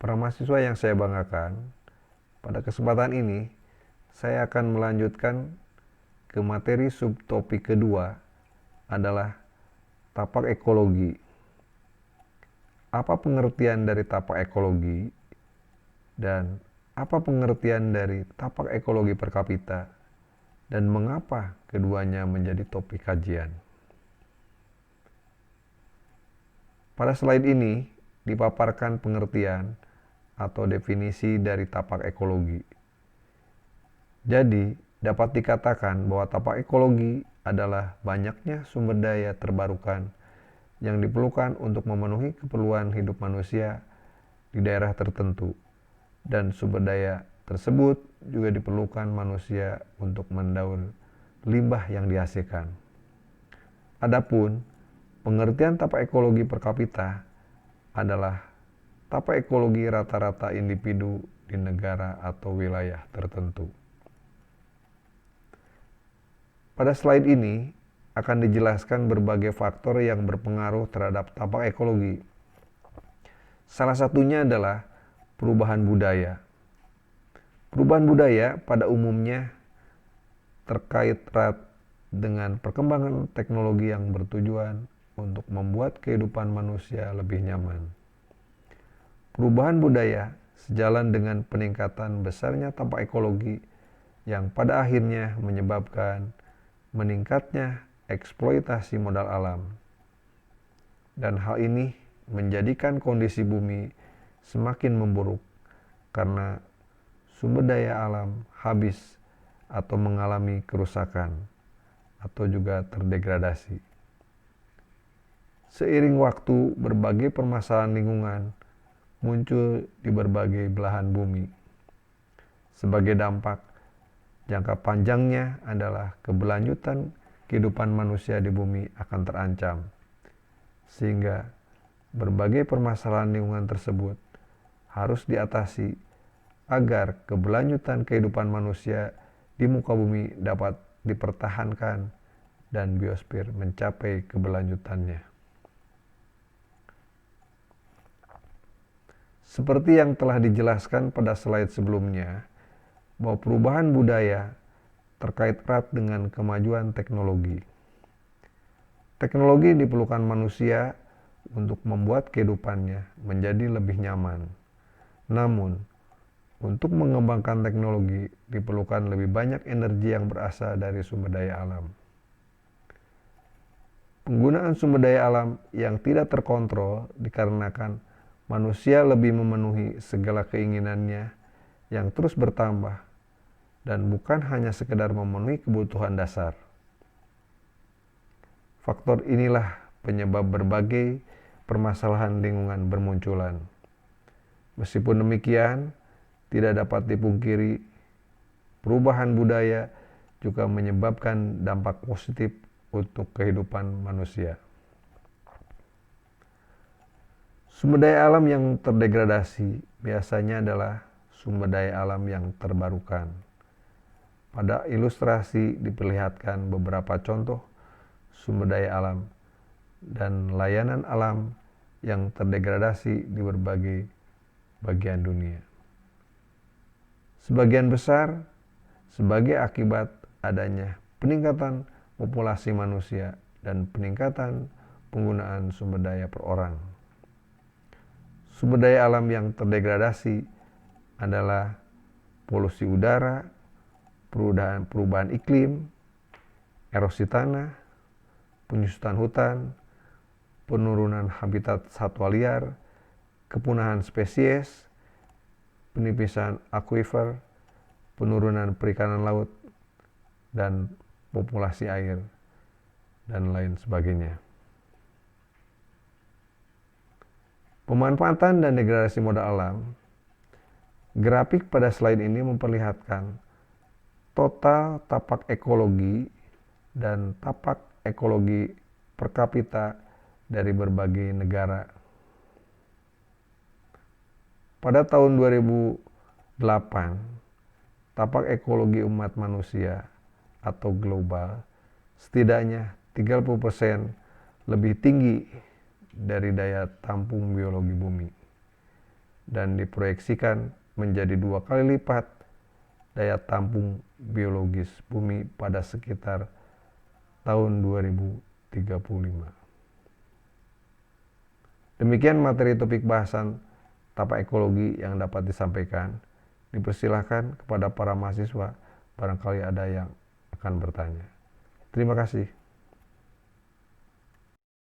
Para mahasiswa yang saya banggakan, pada kesempatan ini saya akan melanjutkan ke materi subtopik kedua adalah tapak ekologi. Apa pengertian dari tapak ekologi dan apa pengertian dari tapak ekologi per kapita dan mengapa keduanya menjadi topik kajian. Pada slide ini dipaparkan pengertian atau definisi dari tapak ekologi. Jadi, dapat dikatakan bahwa tapak ekologi adalah banyaknya sumber daya terbarukan yang diperlukan untuk memenuhi keperluan hidup manusia di daerah tertentu, dan sumber daya tersebut juga diperlukan manusia untuk mendaur limbah yang dihasilkan. Adapun pengertian tapak ekologi per kapita adalah tapak ekologi rata-rata individu di negara atau wilayah tertentu. Pada slide ini akan dijelaskan berbagai faktor yang berpengaruh terhadap tapak ekologi. Salah satunya adalah perubahan budaya. Perubahan budaya pada umumnya terkait erat dengan perkembangan teknologi yang bertujuan untuk membuat kehidupan manusia lebih nyaman. Perubahan budaya sejalan dengan peningkatan besarnya tapak ekologi yang pada akhirnya menyebabkan meningkatnya eksploitasi modal alam. Dan hal ini menjadikan kondisi bumi semakin memburuk karena sumber daya alam habis atau mengalami kerusakan atau juga terdegradasi. Seiring waktu, berbagai permasalahan lingkungan muncul di berbagai belahan bumi. Sebagai dampak, jangka panjangnya adalah keberlanjutan kehidupan manusia di bumi akan terancam, sehingga berbagai permasalahan lingkungan tersebut harus diatasi agar keberlanjutan kehidupan manusia di muka bumi dapat dipertahankan dan biosfer mencapai keberlanjutannya. Seperti yang telah dijelaskan pada slide sebelumnya, bahwa perubahan budaya terkait erat dengan kemajuan teknologi. Teknologi diperlukan manusia untuk membuat kehidupannya menjadi lebih nyaman. Namun, untuk mengembangkan teknologi diperlukan lebih banyak energi yang berasal dari sumber daya alam. Penggunaan sumber daya alam yang tidak terkontrol dikarenakan manusia lebih memenuhi segala keinginannya yang terus bertambah dan bukan hanya sekedar memenuhi kebutuhan dasar. Faktor inilah penyebab berbagai permasalahan lingkungan bermunculan. Meskipun demikian, tidak dapat dipungkiri perubahan budaya juga menyebabkan dampak positif untuk kehidupan manusia. Sumber daya alam yang terdegradasi biasanya adalah sumber daya alam yang terbarukan. Pada ilustrasi diperlihatkan beberapa contoh sumber daya alam dan layanan alam yang terdegradasi di berbagai bagian dunia. Sebagian besar sebagai akibat adanya peningkatan populasi manusia dan peningkatan penggunaan sumber daya per orang. Sumber daya alam yang terdegradasi adalah polusi udara, perubahan iklim, erosi tanah, penyusutan hutan, penurunan habitat satwa liar, kepunahan spesies, penipisan akuifer, penurunan perikanan laut, dan populasi air, dan lain sebagainya. Pemanfaatan dan degradasi modal alam. Grafik pada slide ini memperlihatkan total tapak ekologi dan tapak ekologi per kapita dari berbagai negara. Pada tahun 2008, tapak ekologi umat manusia atau global setidaknya 30% lebih tinggi dari daya tampung biologi bumi. dan diproyeksikan menjadi 2 kali lipat daya tampung biologis bumi pada sekitar tahun 2035. Demikian materi topik bahasan tapak ekologi yang dapat disampaikan. Dipersilahkan kepada para mahasiswa, barangkali ada yang akan bertanya. Terima kasih.